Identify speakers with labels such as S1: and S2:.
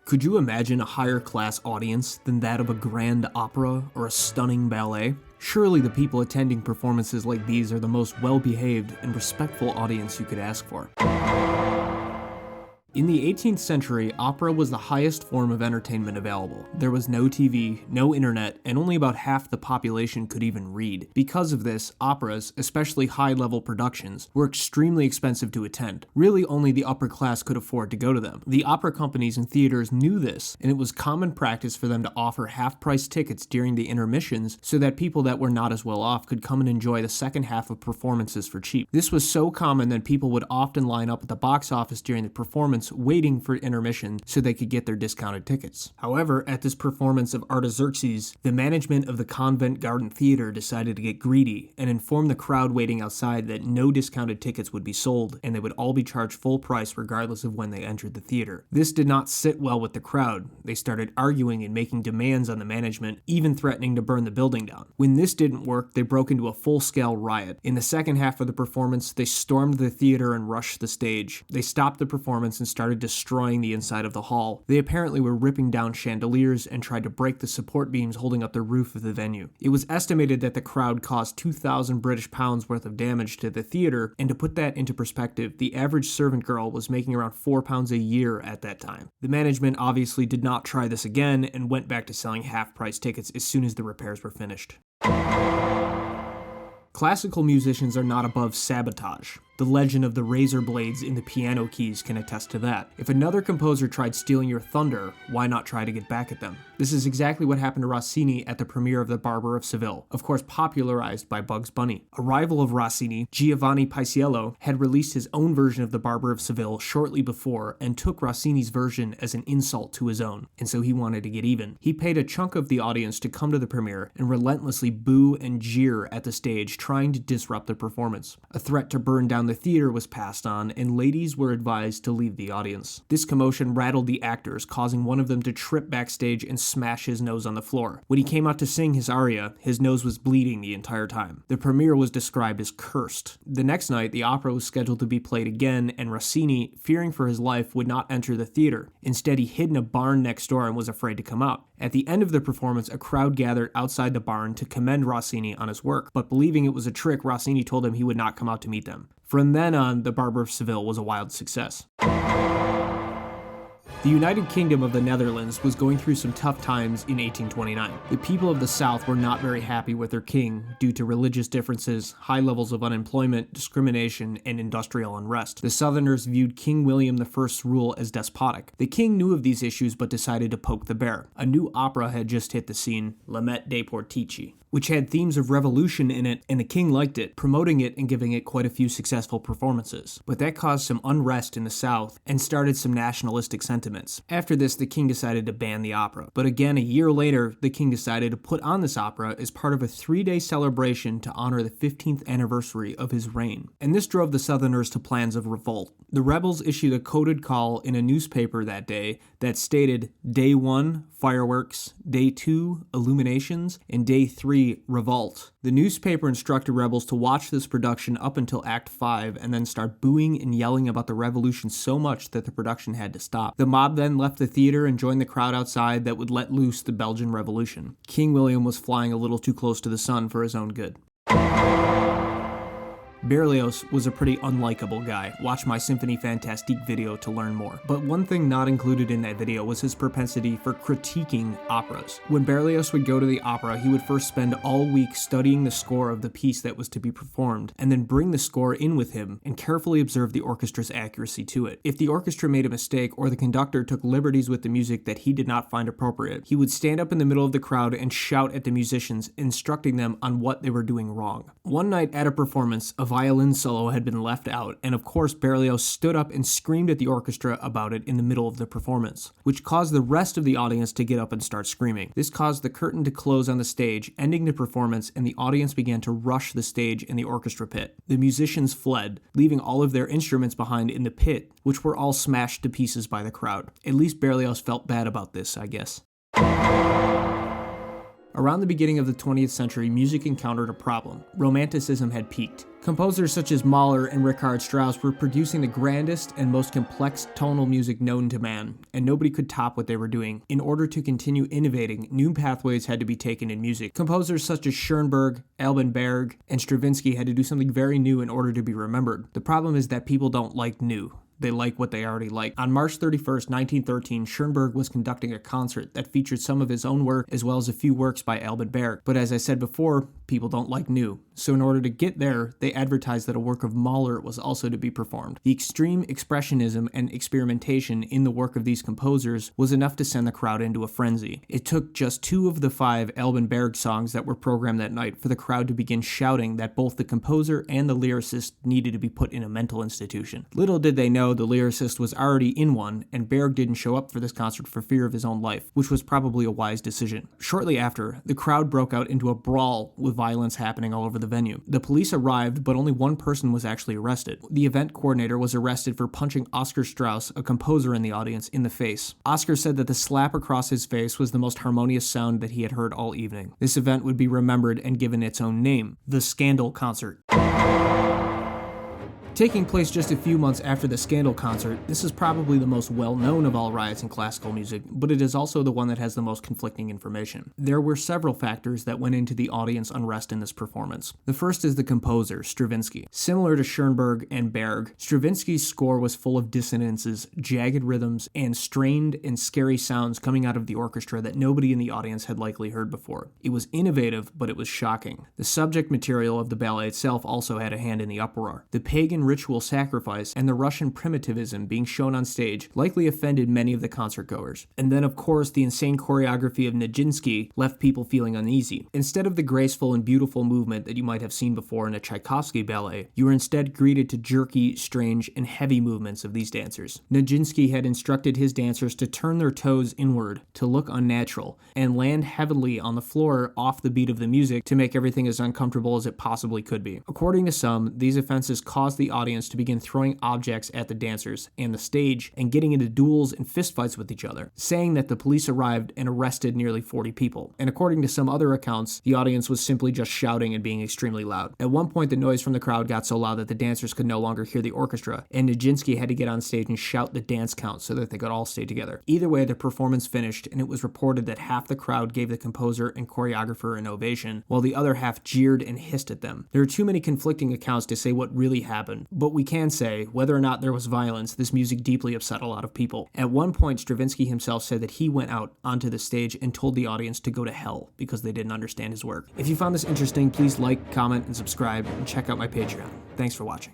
S1: Could you imagine a higher class audience than that of a grand opera or a stunning ballet? Surely the people attending performances like these are the most well-behaved and respectful audience you could ask for. In the 18th century, opera was the highest form of entertainment available. There was no TV, no internet, and only about half the population could even read. Because of this, operas, especially high-level productions, were extremely expensive to attend. Really, only the upper class could afford to go to them. The opera companies and theaters knew this, and it was common practice for them to offer half-price tickets during the intermissions so that people that were not as well off could come and enjoy the second half of performances for cheap. This was so common that people would often line up at the box office during the performance waiting for intermission so they could get their discounted tickets. However, at this performance of Artaxerxes, the management of the Convent Garden Theater decided to get greedy and informed the crowd waiting outside that no discounted tickets would be sold and they would all be charged full price regardless of when they entered the theater. This did not sit well with the crowd. They started arguing and making demands on the management, even threatening to burn the building down. When this didn't work, they broke into a full-scale riot. In the second half of the performance, they stormed the theater and rushed the stage. They stopped the performance and started destroying the inside of the hall. They apparently were ripping down chandeliers and tried to break the support beams holding up the roof of the venue. It was estimated that the crowd caused 2,000 British pounds worth of damage to the theater, and to put that into perspective, the average servant girl was making around £4 a year at that time. The management obviously did not try this again and went back to selling half-price tickets as soon as the repairs were finished. Classical musicians are not above sabotage. The legend of the razor blades in the piano keys can attest to that. If another composer tried stealing your thunder, why not try to get back at them? This is exactly what happened to Rossini at the premiere of The Barber of Seville, of course popularized by Bugs Bunny. A rival of Rossini, Giovanni Paisiello, had released his own version of The Barber of Seville shortly before and took Rossini's version as an insult to his own, and so he wanted to get even. He paid a chunk of the audience to come to the premiere and relentlessly boo and jeer at the stage, trying to disrupt the performance. A threat to burn down the theater was passed on, and ladies were advised to leave the audience. This commotion rattled the actors, causing one of them to trip backstage and smash his nose on the floor. When he came out to sing his aria, his nose was bleeding the entire time. The premiere was described as cursed. The next night, the opera was scheduled to be played again, and Rossini, fearing for his life, would not enter the theater. Instead, he hid in a barn next door and was afraid to come out. At the end of the performance, a crowd gathered outside the barn to commend Rossini on his work, but believing it was a trick, Rossini told him he would not come out to meet them. From then on, The Barber of Seville was a wild success. The United Kingdom of the Netherlands was going through some tough times in 1829. The people of the South were not very happy with their king due to religious differences, high levels of unemployment, discrimination, and industrial unrest. The Southerners viewed King William I's rule as despotic. The king knew of these issues but decided to poke the bear. A new opera had just hit the scene, La Muette de Portici, which had themes of revolution in it, and the king liked it, promoting it and giving it quite a few successful performances. But that caused some unrest in the South and started some nationalistic sentiments. After this, the king decided to ban the opera. But again, a year later, the king decided to put on this opera as part of a 3-day celebration to honor the 15th anniversary of his reign. And this drove the Southerners to plans of revolt. The rebels issued a coded call in a newspaper that day that stated, Day 1, fireworks, Day 2, illuminations, and Day 3, revolt. The newspaper instructed rebels to watch this production up until Act 5 and then start booing and yelling about the revolution so much that the production had to stop. The mob then left the theater and joined the crowd outside that would let loose the Belgian Revolution. King William was flying a little too close to the sun for his own good. Berlioz was a pretty unlikable guy. Watch my Symphonie Fantastique video to learn more. But one thing not included in that video was his propensity for critiquing operas. When Berlioz would go to the opera, he would first spend all week studying the score of the piece that was to be performed, and then bring the score in with him and carefully observe the orchestra's accuracy to it. If the orchestra made a mistake or the conductor took liberties with the music that he did not find appropriate, he would stand up in the middle of the crowd and shout at the musicians, instructing them on what they were doing wrong. One night at a performance, a violin solo had been left out, and of course Berlioz stood up and screamed at the orchestra about it in the middle of the performance, which caused the rest of the audience to get up and start screaming. This caused the curtain to close on the stage, ending the performance, and the audience began to rush the stage and the orchestra pit. The musicians fled, leaving all of their instruments behind in the pit, which were all smashed to pieces by the crowd. At least Berlioz felt bad about this, I guess. Around the beginning of the 20th century, music encountered a problem. Romanticism had peaked. Composers such as Mahler and Richard Strauss were producing the grandest and most complex tonal music known to man, and nobody could top what they were doing. In order to continue innovating, new pathways had to be taken in music. Composers such as Schoenberg, Alban Berg, and Stravinsky had to do something very new in order to be remembered. The problem is that people don't like new. They like what they already like. On March 31st, 1913, Schoenberg was conducting a concert that featured some of his own work as well as a few works by Alban Berg. But as I said before, people don't like new. So in order to get there, they advertised that a work of Mahler was also to be performed. The extreme expressionism and experimentation in the work of these composers was enough to send the crowd into a frenzy. It took just 2 of the 5 Alban Berg songs that were programmed that night for the crowd to begin shouting that both the composer and the lyricist needed to be put in a mental institution. Little did they know the lyricist was already in one, and Berg didn't show up for this concert for fear of his own life, which was probably a wise decision. Shortly after, the crowd broke out into a brawl with violence happening all over the venue. The police arrived, but only one person was actually arrested. The event coordinator was arrested for punching Oscar Strauss, a composer in the audience, in the face. Oscar said that the slap across his face was the most harmonious sound that he had heard all evening. This event would be remembered and given its own name, the Skandlkonzert. Taking place just a few months after the Skandlkonzert, this is probably the most well-known of all riots in classical music, but it is also the one that has the most conflicting information. There were several factors that went into the audience unrest in this performance. The first is the composer, Stravinsky. Similar to Schoenberg and Berg, Stravinsky's score was full of dissonances, jagged rhythms, and strained and scary sounds coming out of the orchestra that nobody in the audience had likely heard before. It was innovative, but it was shocking. The subject material of the ballet itself also had a hand in the uproar. The pagan ritual sacrifice and the Russian primitivism being shown on stage likely offended many of the concertgoers. And then, of course, the insane choreography of Nijinsky left people feeling uneasy. Instead of the graceful and beautiful movement that you might have seen before in a Tchaikovsky ballet, you were instead greeted to jerky, strange, and heavy movements of these dancers. Nijinsky had instructed his dancers to turn their toes inward, to look unnatural, and land heavily on the floor off the beat of the music to make everything as uncomfortable as it possibly could be. According to some, these offenses caused the audience to begin throwing objects at the dancers and the stage and getting into duels and fistfights with each other, saying that the police arrived and arrested nearly 40 people. And according to some other accounts, the audience was simply just shouting and being extremely loud. At one point, the noise from the crowd got so loud that the dancers could no longer hear the orchestra, and Nijinsky had to get on stage and shout the dance count so that they could all stay together. Either way, the performance finished, and it was reported that half the crowd gave the composer and choreographer an ovation, while the other half jeered and hissed at them. There are too many conflicting accounts to say what really happened, but we can say, whether or not there was violence, this music deeply upset a lot of people. At one point, Stravinsky himself said that he went out onto the stage and told the audience to go to hell because they didn't understand his work. If you found this interesting, please like, comment, and subscribe, and check out my Patreon. Thanks for watching.